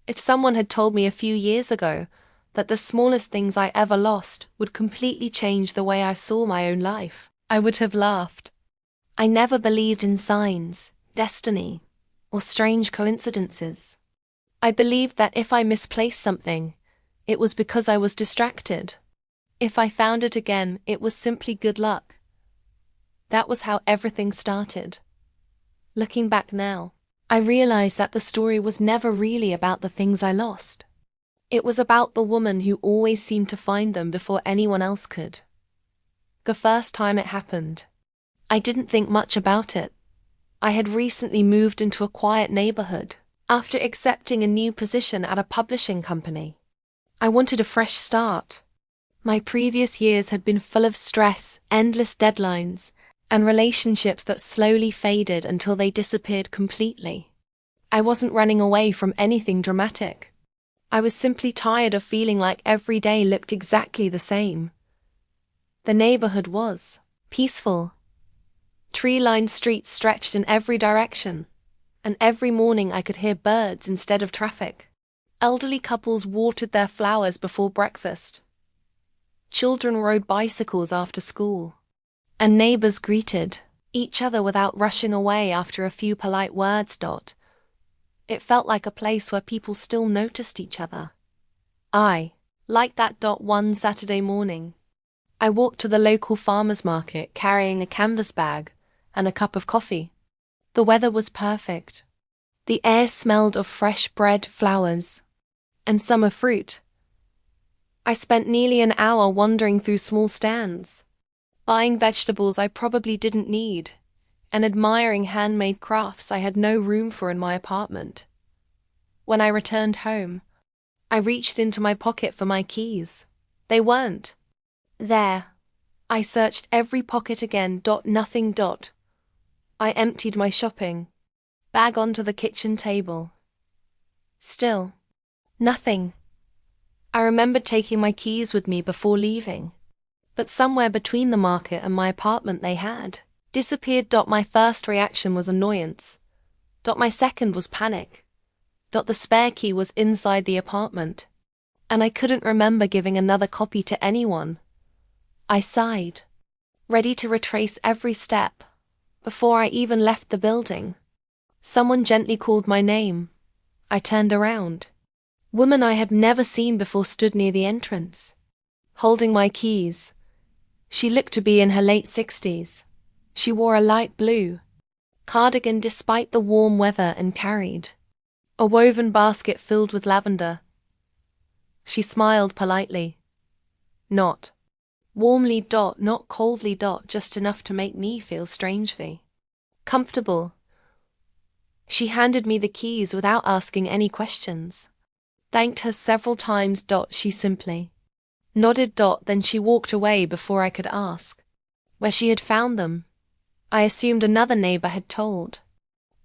If someone had told me a few years ago that the smallest things I ever lost would completely change the way I saw my own life, I would have laughed. I never believed in signs, destiny, or strange coincidences. I believed that if I misplaced something, it was because I was distracted. If I found it again, it was simply good luck. That was how everything started. Looking back now, I realized that the story was never really about the things I lost. It was about the woman who always seemed to find them before anyone else could. The first time it happened, I didn't think much about it. I had recently moved into a quiet neighborhood after accepting a new position at a publishing company. I wanted a fresh start. My previous years had been full of stress, endless deadlines, and relationships that slowly faded until they disappeared completely. I wasn't running away from anything dramatic. I was simply tired of feeling like every day looked exactly the same. The neighborhood was peaceful. Tree-lined streets stretched in every direction, and every morning I could hear birds instead of traffic. Elderly couples watered their flowers before breakfast. Children rode bicycles after school, and neighbors greeted each other without rushing away after a few polite words. It felt like a place where people still noticed each other. I liked that. One Saturday morning, I walked to the local farmer's market carrying a canvas bag and a cup of coffee. The weather was perfect. The air smelled of fresh bread, flowers, and summer fruit. I spent nearly an hour wandering through small stands, buying vegetables I probably didn't need, and admiring handmade crafts I had no room for in my apartment. When I returned home, I reached into my pocket for my keys. They weren't there. I searched every pocket again. Nothing. I emptied my shopping bag onto the kitchen table. Still, nothing. I remembered taking my keys with me before leaving, but somewhere between the market and my apartment they had disappeared. My first reaction was annoyance. My second was panic. The spare key was inside the apartment, and I couldn't remember giving another copy to anyone. I sighed, ready to retrace every step. Before I even left the building, someone gently called my name. I turned around. Woman I had never seen before stood near the entrance, holding my keys. She looked to be in her late 60s. She wore a light blue cardigan despite the warm weather and carried a woven basket filled with lavender. She smiled politely. Not warmly. Not coldly. Just enough to make me feel strangely comfortable. She handed me the keys without asking any questions. Thanked her several times. She simply nodded. Then she walked away before I could ask where she had found them. I assumed another neighbor had told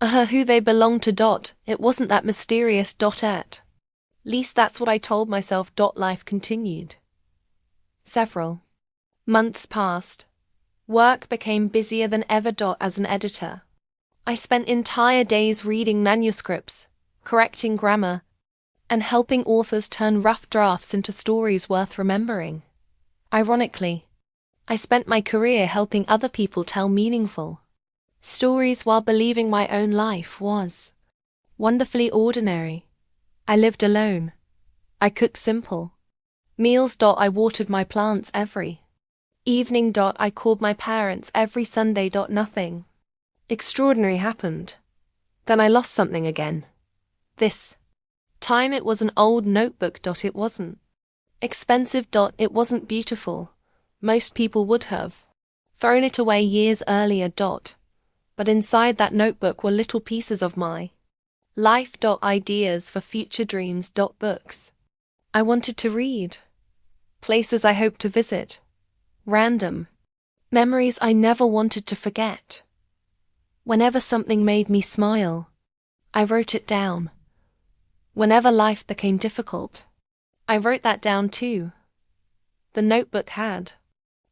her who they belonged to. It wasn't that mysterious. At least that's what I told myself. Life continued. Several months passed. Work became busier than ever. As an editor, I spent entire days reading manuscripts, correcting grammar, and helping authors turn rough drafts into stories worth remembering. Ironically, I spent my career helping other people tell meaningful stories while believing my own life was wonderfully ordinary. I lived alone. I cooked simple meals. I watered my plants every evening. I called my parents every Sunday. Nothing extraordinary happened. Then I lost something again. This time it was an old notebook. It wasn't expensive. It wasn't beautiful. Most people would have thrown it away years earlier. But inside that notebook were little pieces of my life. Ideas for future dreams. Books I wanted to read, places I hoped to visit, random memories I never wanted to forget. Whenever something made me smile, I wrote it down. Whenever life became difficult, I wrote that down too. The notebook had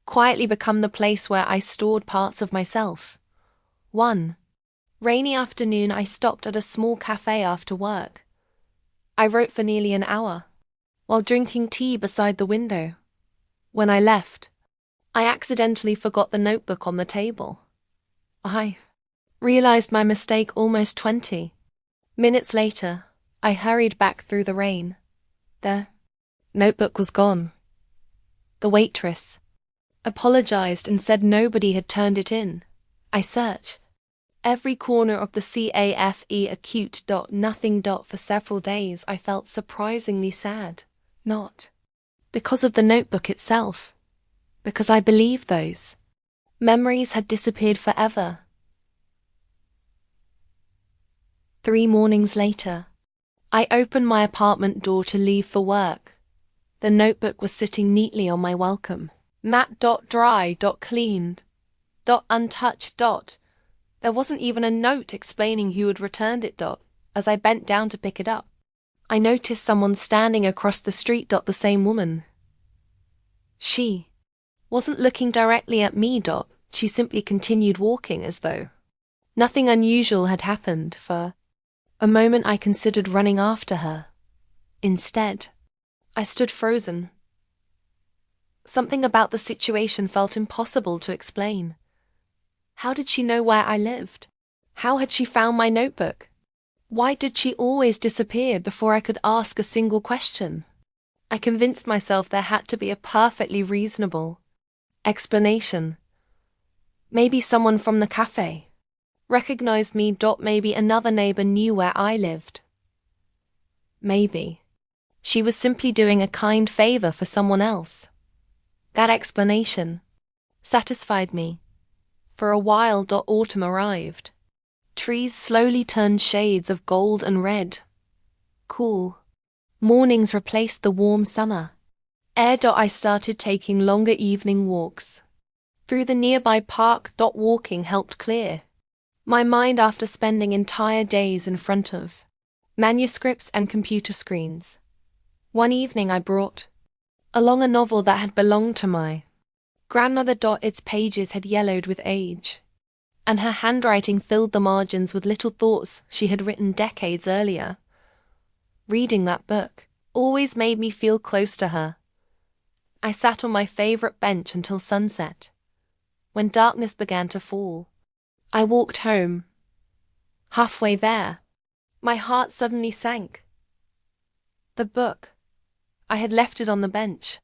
quietly become the place where I stored parts of myself. One rainy afternoon, I stopped at a small cafe after work. I wrote for nearly an hour, while drinking tea beside the window. When I left, I accidentally forgot the notebook on the table. I realized my mistake almost 20 minutes later. I hurried back through the rain. The notebook was gone. The waitress apologized and said nobody had turned it in. I searched every corner of the cafe acute. Nothing. For several days I felt surprisingly sad. Not because of the notebook itself, because I believed those memories had disappeared forever. 3 mornings later, I opened my apartment door to leave for work. The notebook was sitting neatly on my welcome mat. Dry. Cleaned. Untouched. There wasn't even a note explaining who had returned it. As I bent down to pick it up, I noticed someone standing across the street. The same woman. She wasn't looking directly at me. She simply continued walking as though nothing unusual had happened. For a moment I considered running after her. Instead, I stood frozen. Something about the situation felt impossible to explain. How did she know where I lived? How had she found my notebook? Why did she always disappear before I could ask a single question? I convinced myself there had to be a perfectly reasonable explanation. Maybe someone from the cafe recognized me. Maybe another neighbor knew where I lived. Maybe she was simply doing a kind favor for someone else. That explanation satisfied me. For a while. Autumn arrived. Trees slowly turned shades of gold and red. Cool mornings replaced the warm summer air. I started taking longer evening walks through the nearby park. Walking helped clear my mind after spending entire days in front of manuscripts and computer screens. One evening I brought along a novel that had belonged to my grandmother. Its pages had yellowed with age, and her handwriting filled the margins with little thoughts she had written decades earlier. Reading that book always made me feel close to her. I sat on my favorite bench until sunset. When darkness began to fall, I walked home. Halfway there, my heart suddenly sank. The book, I had left it on the bench,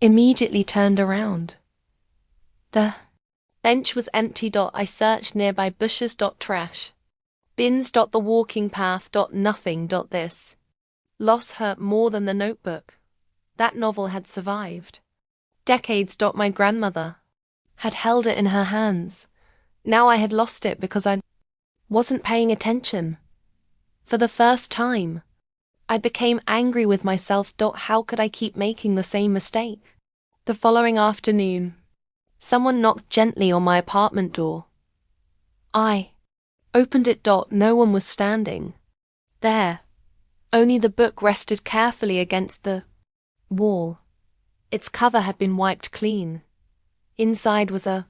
immediately turned around. The bench was empty. I searched nearby bushes. Trash bins. The walking path. Nothing. This loss hurt more than the notebook. That novel had survived decades. My grandmother had held it in her hands. Now I had lost it because I wasn't paying attention. For the first time, I became angry with myself. How could I keep making the same mistake? The following afternoon, someone knocked gently on my apartment door. I opened it. No one was standing there. Only the book rested carefully against the wall. Its cover had been wiped clean. Inside was a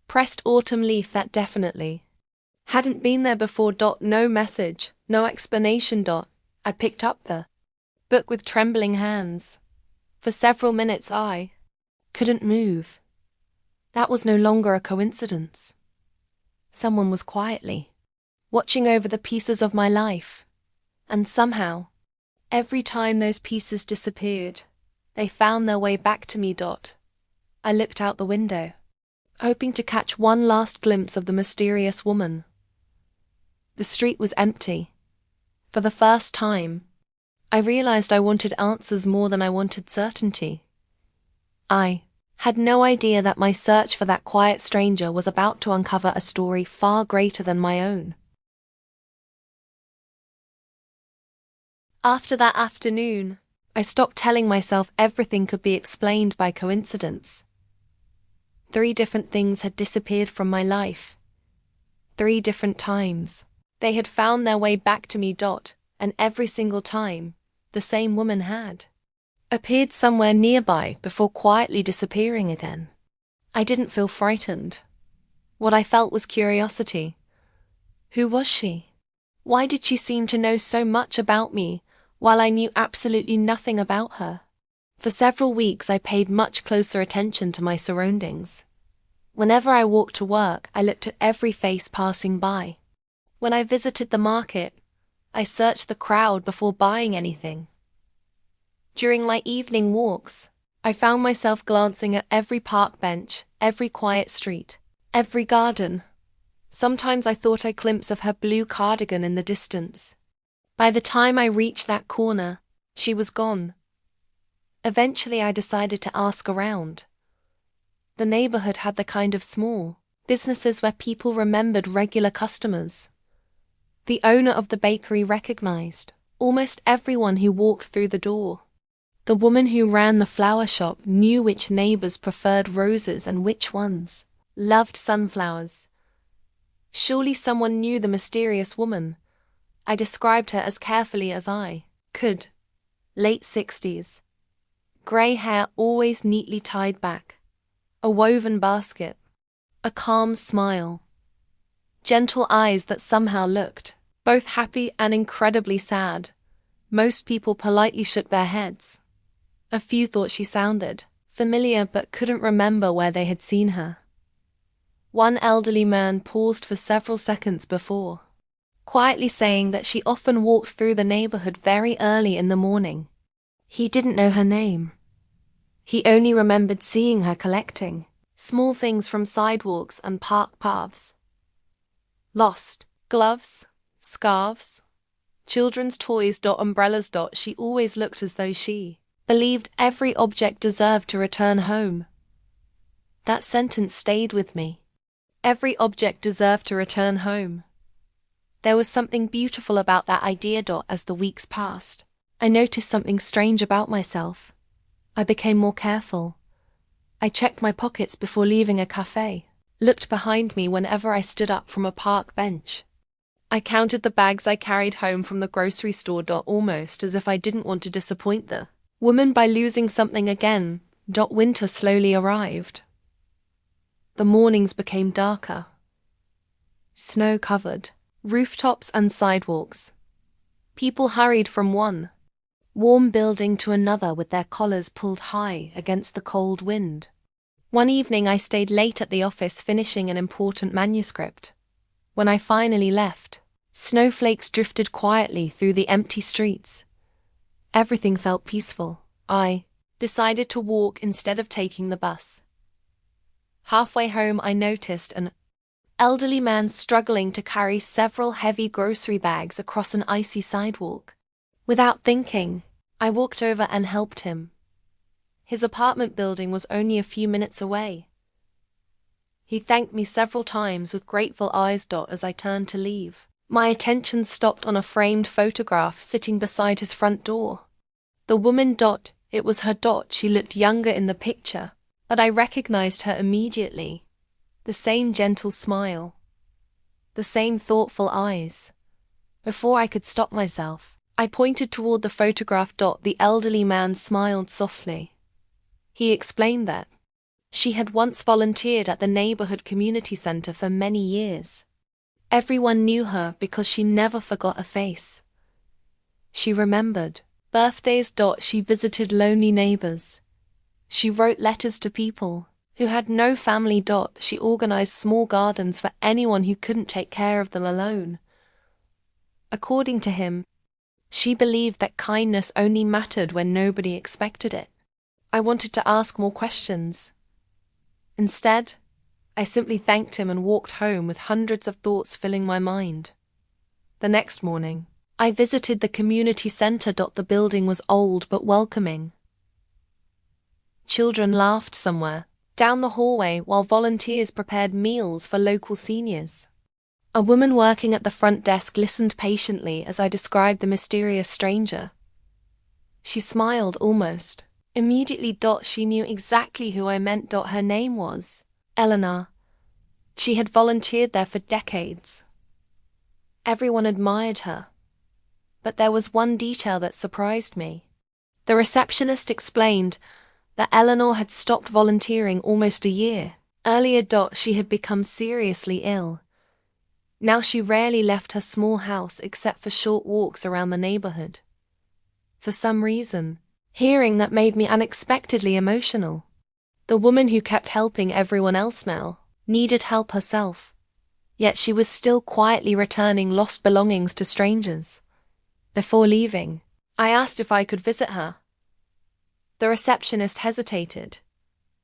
pressed autumn leaf that definitely hadn't been there before. No message, no explanation. I picked up the book with trembling hands. For several minutes I couldn't move. That was no longer a coincidence. Someone was quietly watching over the pieces of my life. And somehow, every time those pieces disappeared, they found their way back to me. I looked out the window, hoping to catch one last glimpse of the mysterious woman. The street was empty. For the first time, I realized I wanted answers more than I wanted certainty. I had no idea that my search for that quiet stranger was about to uncover a story far greater than my own. After that afternoon, I stopped telling myself everything could be explained by coincidence. 3 different things had disappeared from my life. 3 different times. They had found their way back to me. And every single time, the same woman had appeared somewhere nearby before quietly disappearing again. I didn't feel frightened. What I felt was curiosity. Who was she? Why did she seem to know so much about me while I knew absolutely nothing about her. For several weeks I paid much closer attention to my surroundings. Whenever I walked to work, I looked at every face passing by. When I visited the market, I searched the crowd before buying anything. During my evening walks, I found myself glancing at every park bench, every quiet street, every garden. Sometimes I thought I glimpsed of her blue cardigan in the distance. By the time I reached that corner, she was gone. Eventually I decided to ask around. The neighborhood had the kind of small businesses where people remembered regular customers. The owner of the bakery recognized almost everyone who walked through the door. The woman who ran the flower shop knew which neighbors preferred roses and which ones loved sunflowers. Surely someone knew the mysterious woman. I described her as carefully as I could. Late 60s. Grey hair always neatly tied back. A woven basket. A calm smile. Gentle eyes that somehow looked both happy and incredibly sad. Most people politely shook their heads. A few thought she sounded familiar but couldn't remember where they had seen her. One elderly man paused for several seconds before quietly saying that she often walked through the neighborhood very early in the morning. He didn't know her name. He only remembered seeing her collecting small things from sidewalks and park paths. Lost gloves, scarves, children's toys, umbrellas. She always looked as though she believed every object deserved to return home. That sentence stayed with me. Every object deserved to return home. There was something beautiful about that idea. As the weeks passed, I noticed something strange about myself. I became more careful. I checked my pockets before leaving a cafe, looked behind me whenever I stood up from a park bench. I counted the bags I carried home from the grocery store. Almost as if I didn't want to disappoint the woman by losing something again. Winter slowly arrived. The mornings became darker. Snow covered rooftops and sidewalks. People hurried from one warm building to another with their collars pulled high against the cold wind. One evening I stayed late at the office finishing an important manuscript. When I finally left, snowflakes drifted quietly through the empty streets. Everything felt peaceful. I decided to walk instead of taking the bus. Halfway home I noticed an elderly man struggling to carry several heavy grocery bags across an icy sidewalk. Without thinking, I walked over and helped him. His apartment building was only a few minutes away. He thanked me several times with grateful eyes. As I turned to leave, my attention stopped on a framed photograph sitting beside his front door. The woman. It was her. She looked younger in the picture, but I recognized her immediately. The same gentle smile. The same thoughtful eyes. Before I could stop myself, I pointed toward the photograph. The elderly man smiled softly. He explained that she had once volunteered at the neighborhood community center for many years. Everyone knew her because she never forgot a face. She remembered birthdays. She visited lonely neighbors. She wrote letters to people who had no family. She organized small gardens for anyone who couldn't take care of them alone. According to him, she believed that kindness only mattered when nobody expected it. I wanted to ask more questions. Instead, I simply thanked him and walked home with hundreds of thoughts filling my mind. The next morning, I visited the community center. The building was old but welcoming. Children laughed somewhere down the hallway while volunteers prepared meals for local seniors. A woman working at the front desk listened patiently as I described the mysterious stranger. She smiled almost immediately. She knew exactly who I meant. Her name was Eleanor. She had volunteered there for decades. Everyone admired her. But there was one detail that surprised me. The receptionist explained that Eleanor had stopped volunteering almost a year earlier. She had become seriously ill. Now she rarely left her small house except for short walks around the neighborhood. For some reason, hearing that made me unexpectedly emotional. The woman who kept helping everyone else now needed help herself, yet she was still quietly returning lost belongings to strangers. Before leaving, I asked if I could visit her. The receptionist hesitated.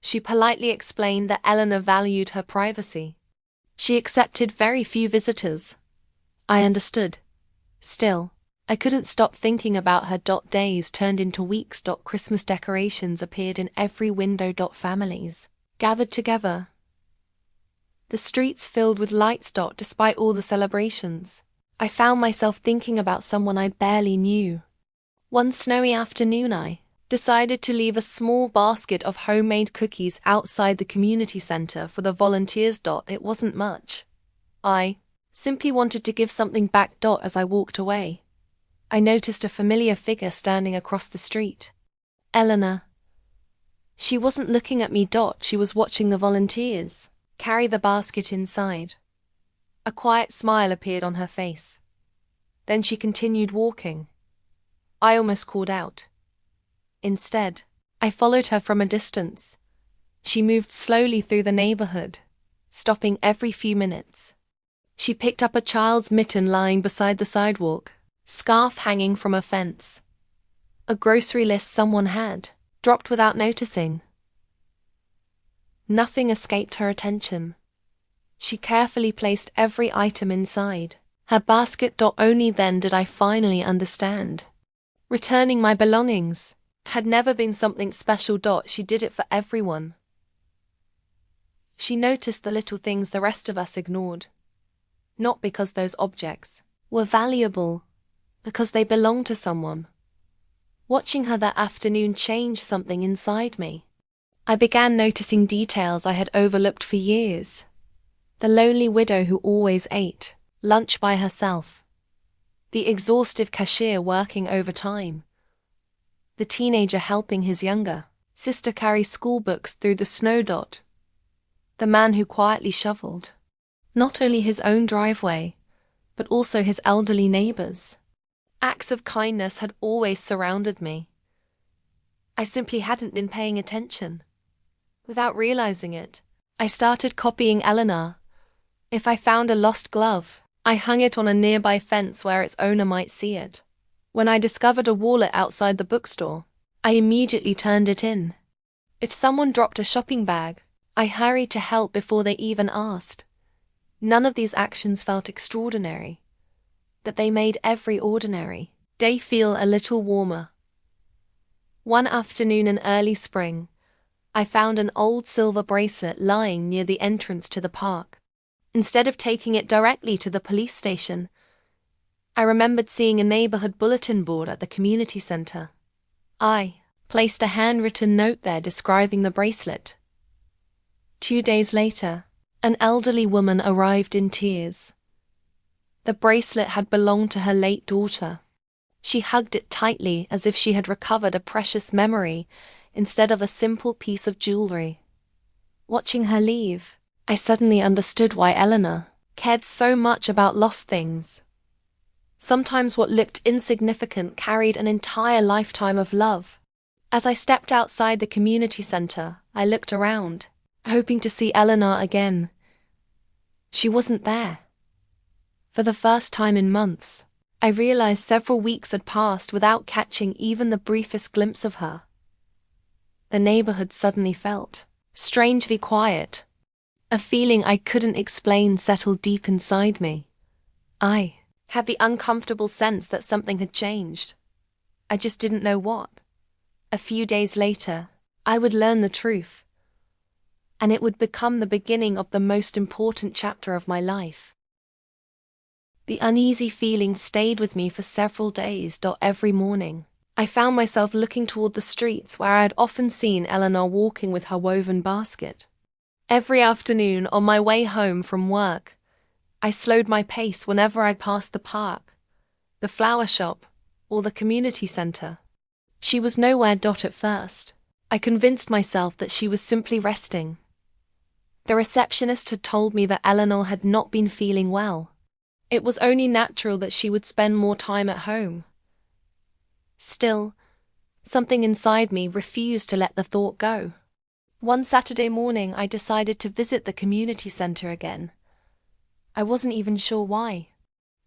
She politely explained that Eleanor valued her privacy. She accepted very few visitors. I understood. Still, I couldn't stop thinking about her. Days turned into weeks. Christmas decorations appeared in every window. Families gathered together. The streets filled with lights. Despite all the celebrations, I found myself thinking about someone I barely knew. One snowy afternoon, I decided to leave a small basket of homemade cookies outside the community center for the volunteers. It wasn't much. I simply wanted to give something back. As I walked away, I noticed a familiar figure standing across the street. Eleanor. She wasn't looking at me. She was watching the volunteers carry the basket inside. A quiet smile appeared on her face. Then she continued walking. I almost called out. Instead, I followed her from a distance. She moved slowly through the neighborhood, stopping every few minutes. She picked up a child's mitten lying beside the sidewalk, scarf hanging from a fence. A grocery list someone had dropped without noticing. Nothing escaped her attention. She carefully placed every item inside her basket. Only then did I finally understand. Returning my belongings had never been something special. She did it for everyone. She noticed the little things the rest of us ignored. Not because those objects were valuable, because they belonged to someone. Watching her that afternoon changed something inside me. I began noticing details I had overlooked for years. The lonely widow who always ate lunch by herself. The exhaustive cashier working overtime. The teenager helping his younger sister carry school books through the snow. The man who quietly shoveled not only his own driveway, but also his elderly neighbors. Acts of kindness had always surrounded me. I simply hadn't been paying attention. Without realizing it, I started copying Eleanor. If I found a lost glove, I hung it on a nearby fence where its owner might see it. When I discovered a wallet outside the bookstore, I immediately turned it in. If someone dropped a shopping bag, I hurried to help before they even asked. None of these actions felt extraordinary, but they made every ordinary day feel a little warmer. One afternoon in early spring, I found an old silver bracelet lying near the entrance to the park. Instead of taking it directly to the police station, I remembered seeing a neighborhood bulletin board at the community center. I placed a handwritten note there describing the bracelet. 2 days later, an elderly woman arrived in tears. The bracelet had belonged to her late daughter. She hugged it tightly as if she had recovered a precious memory instead of a simple piece of jewelry. Watching her leave, I suddenly understood why Eleanor cared so much about lost things. Sometimes what looked insignificant carried an entire lifetime of love. As I stepped outside the community center, I looked around, hoping to see Eleanor again. She wasn't there. For the first time in months, I realized several weeks had passed without catching even the briefest glimpse of her. The neighborhood suddenly felt strangely quiet. A feeling I couldn't explain settled deep inside me. I had the uncomfortable sense that something had changed. I just didn't know what. A few days later, I would learn the truth, and it would become the beginning of the most important chapter of my life. The uneasy feeling stayed with me for several days. Every morning, I found myself looking toward the streets where I had often seen Eleanor walking with her woven basket. Every afternoon, on my way home from work, I slowed my pace whenever I passed the park, the flower shop, or the community center. She was nowhere. At first, I convinced myself that she was simply resting. The receptionist had told me that Eleanor had not been feeling well. It was only natural that she would spend more time at home. Still, something inside me refused to let the thought go. One Saturday morning, I decided to visit the community center again. I wasn't even sure why.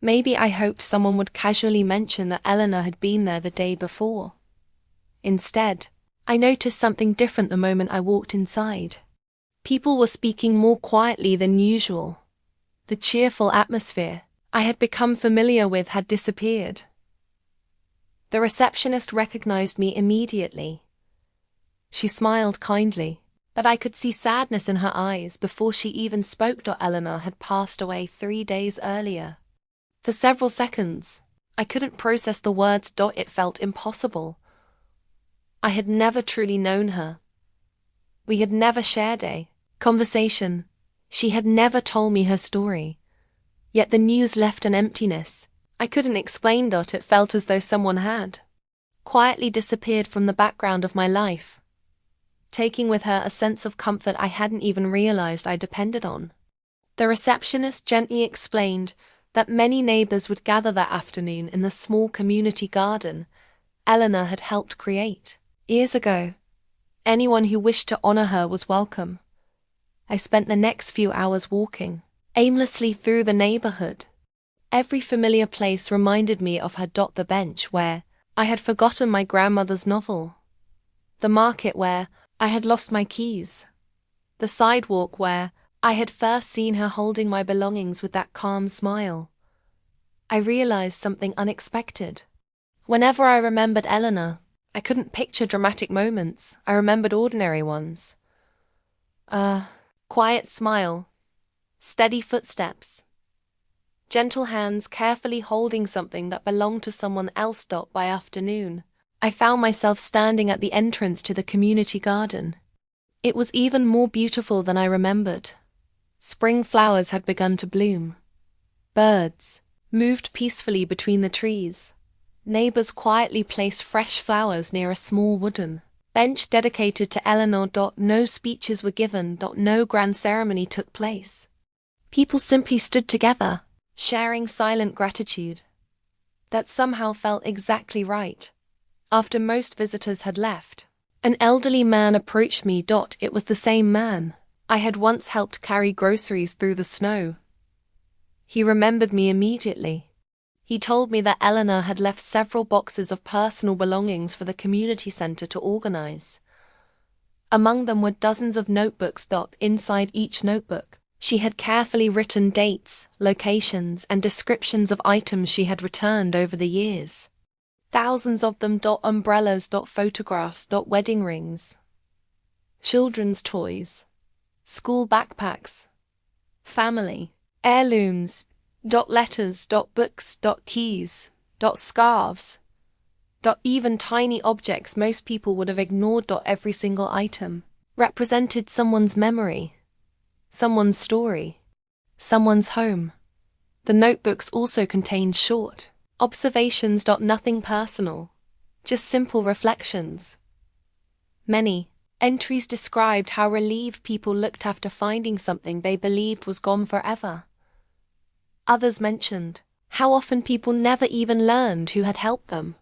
Maybe I hoped someone would casually mention that Eleanor had been there the day before. Instead, I noticed something different the moment I walked inside. People were speaking more quietly than usual. The cheerful atmosphere I had become familiar with had disappeared. The receptionist recognized me immediately. She smiled kindly, but I could see sadness in her eyes before she even spoke. Eleanor had passed away 3 days earlier. For several seconds, I couldn't process the words. It felt impossible. I had never truly known her. We had never shared a conversation. She had never told me her story. Yet the news left an emptiness I couldn't explain. It felt as though someone had quietly disappeared from the background of my life, taking with her a sense of comfort I hadn't even realized I depended on. The receptionist gently explained that many neighbors would gather that afternoon in the small community garden Eleanor had helped create years ago. Anyone who wished to honor her was welcome. I spent the next few hours walking aimlessly through the neighborhood. Every familiar place reminded me of her. The bench where I had forgotten my grandmother's novel. The market where I had lost my keys. The sidewalk where I had first seen her holding my belongings with that calm smile. I realized something unexpected. Whenever I remembered Eleanor, I couldn't picture dramatic moments. I remembered ordinary ones. A quiet smile, steady footsteps, gentle hands carefully holding something that belonged to someone else. By afternoon, I found myself standing at the entrance to the community garden. It was even more beautiful than I remembered. Spring flowers had begun to bloom. Birds moved peacefully between the trees. Neighbors quietly placed fresh flowers near a small wooden bench dedicated to Eleanor. No speeches were given. No grand ceremony took place. People simply stood together, sharing silent gratitude. That somehow felt exactly right. After most visitors had left, an elderly man approached me. It was the same man I had once helped carry groceries through the snow. He remembered me immediately. He told me that Eleanor had left several boxes of personal belongings for the community center to organize. Among them were dozens of notebooks. Inside each notebook, she had carefully written dates, locations, and descriptions of items she had returned over the years. Thousands of them. Umbrellas, photographs, wedding rings, children's toys, school backpacks, family heirlooms, letters, books, keys, scarves, even tiny objects most people would have ignored. Every single item represented someone's memory, someone's story, someone's home. The notebooks also contained short observations. Nothing personal, just simple reflections. Many entries described how relieved people looked after finding something they believed was gone forever. Others mentioned how often people never even learned who had helped them.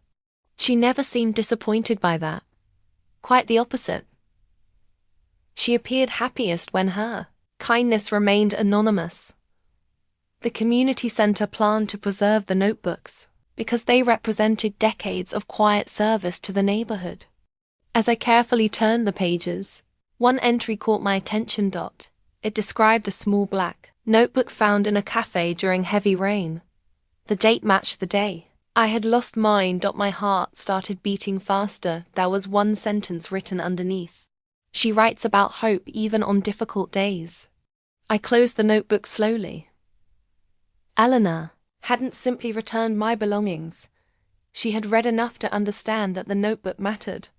She never seemed disappointed by that. Quite the opposite. She appeared happiest when her kindness remained anonymous. The community center planned to preserve the notebooks because they represented decades of quiet service to the neighborhood. As I carefully turned the pages, one entry caught my attention. It described a small black notebook found in a cafe during heavy rain. The date matched the day I had lost mine. My heart started beating faster. There was one sentence written underneath. She writes about hope even on difficult days. I closed the notebook slowly. Eleanor hadn't simply returned my belongings. She had read enough to understand that the notebook mattered.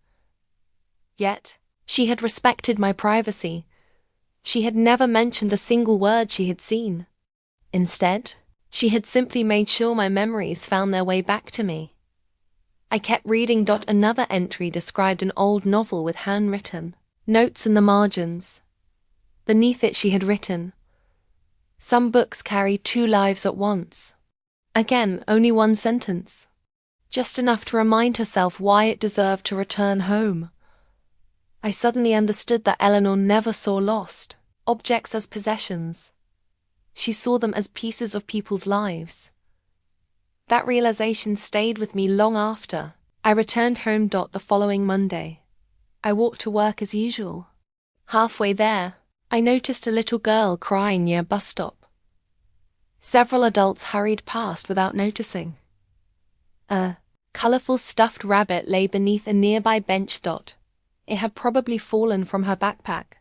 Yet, she had respected my privacy. She had never mentioned a single word she had seen. Instead, she had simply made sure my memories found their way back to me. I kept reading. Another entry described an old novel with handwritten notes in the margins. Beneath it she had written, "Some books carry 2 lives at once." Again, only one sentence. just enough to remind herself why it deserved to return home. I suddenly understood that Eleanor never saw lost objects as possessions. She saw them as pieces of people's lives. That realization stayed with me long after I returned home. The following Monday, I walked to work as usual. Halfway there, I noticed a little girl crying near a bus stop. Several adults hurried past without noticing. A colorful stuffed rabbit lay beneath a nearby bench. It had probably fallen from her backpack.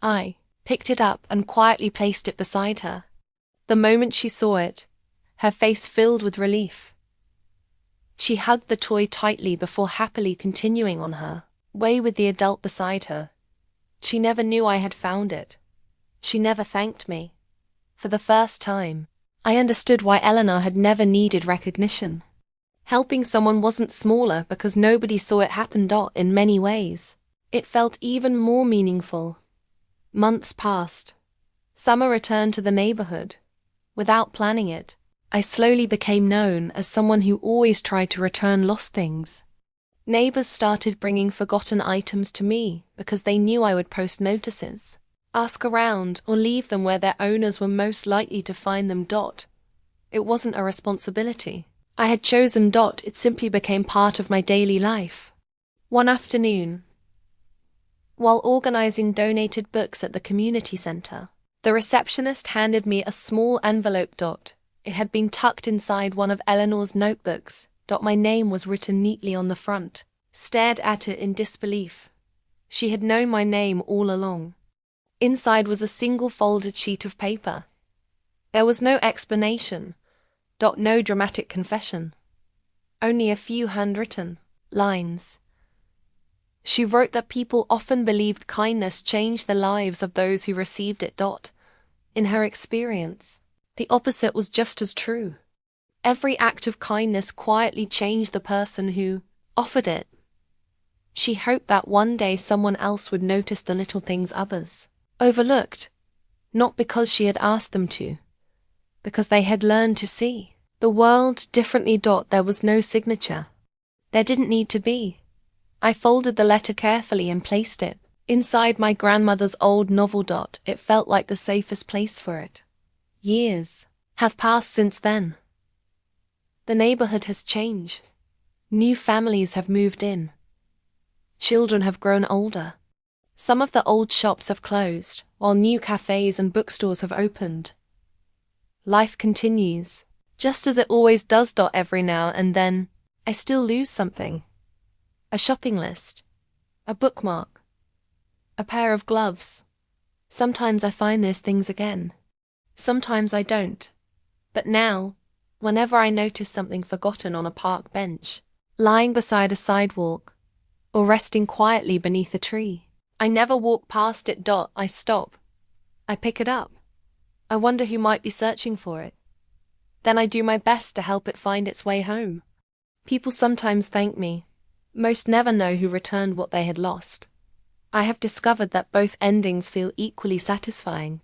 I picked it up and quietly placed it beside her. The moment she saw it, her face filled with relief. She hugged the toy tightly before happily continuing on her way with the adult beside her. She never knew I had found it. She never thanked me. For the first time, I understood why Eleanor had never needed recognition. Helping someone wasn't smaller because nobody saw it happen. In many ways, it felt even more meaningful. Months passed. Summer returned to the neighborhood. Without planning it, I slowly became known as someone who always tried to return lost things. Neighbors started bringing forgotten items to me because they knew I would post notices, ask around, or leave them where their owners were most likely to find them. It wasn't a responsibility I had chosen. It simply became part of my daily life. One afternoon, while organizing donated books at the community center, the receptionist handed me a small envelope. It had been tucked inside one of Eleanor's notebooks. My name was written neatly on the front. Stared at it in disbelief. She had known my name all along. Inside was a single folded sheet of paper. There was no explanation. No dramatic confession. Only a few handwritten lines. She wrote that people often believed kindness changed the lives of those who received it. In her experience, the opposite was just as true. Every act of kindness quietly changed the person who offered it. She hoped that one day someone else would notice the little things others overlooked, not because she had asked them to, because they had learned to see the world differently. There was no signature. There didn't need to be. I folded the letter carefully and placed it inside my grandmother's old novel. It felt like the safest place for it. Years have passed since then. The neighborhood has changed. New families have moved in. Children have grown older. Some of the old shops have closed, while new cafes and bookstores have opened. Life continues, just as it always does. Every now and then, I still lose something. A shopping list, a bookmark, a pair of gloves. Sometimes I find those things again. Sometimes I don't. But now, whenever I notice something forgotten on a park bench, lying beside a sidewalk, or resting quietly beneath a tree, I never walk past it. I stop. I pick it up. I wonder who might be searching for it. Then I do my best to help it find its way home. People sometimes thank me. Most never know who returned what they had lost. I have discovered that both endings feel equally satisfying,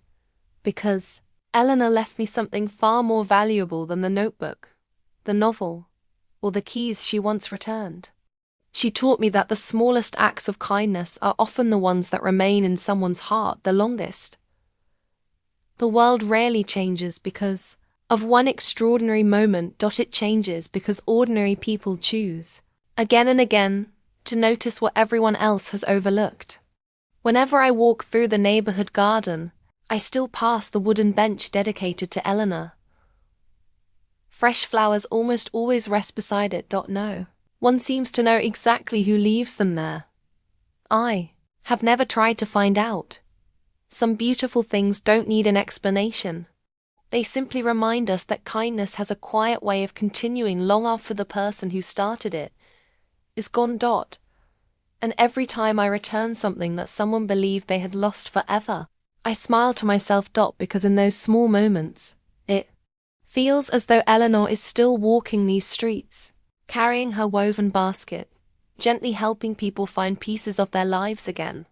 because Eleanor left me something far more valuable than the notebook, the novel, or the keys she once returned. She taught me that the smallest acts of kindness are often the ones that remain in someone's heart the longest. The world rarely changes because of one extraordinary moment. It changes because ordinary people choose, again and again, to notice what everyone else has overlooked. Whenever I walk through the neighborhood garden, I still pass the wooden bench dedicated to Eleanor. Fresh flowers almost always rest beside it. No, one seems to know exactly who leaves them there. I have never tried to find out. Some beautiful things don't need an explanation. They simply remind us that kindness has a quiet way of continuing long after the person who started it is gone. And every time I return something that someone believed they had lost forever, I smile to myself. Because in those small moments, it feels as though Eleanor is still walking these streets, carrying her woven basket, gently helping people find pieces of their lives again.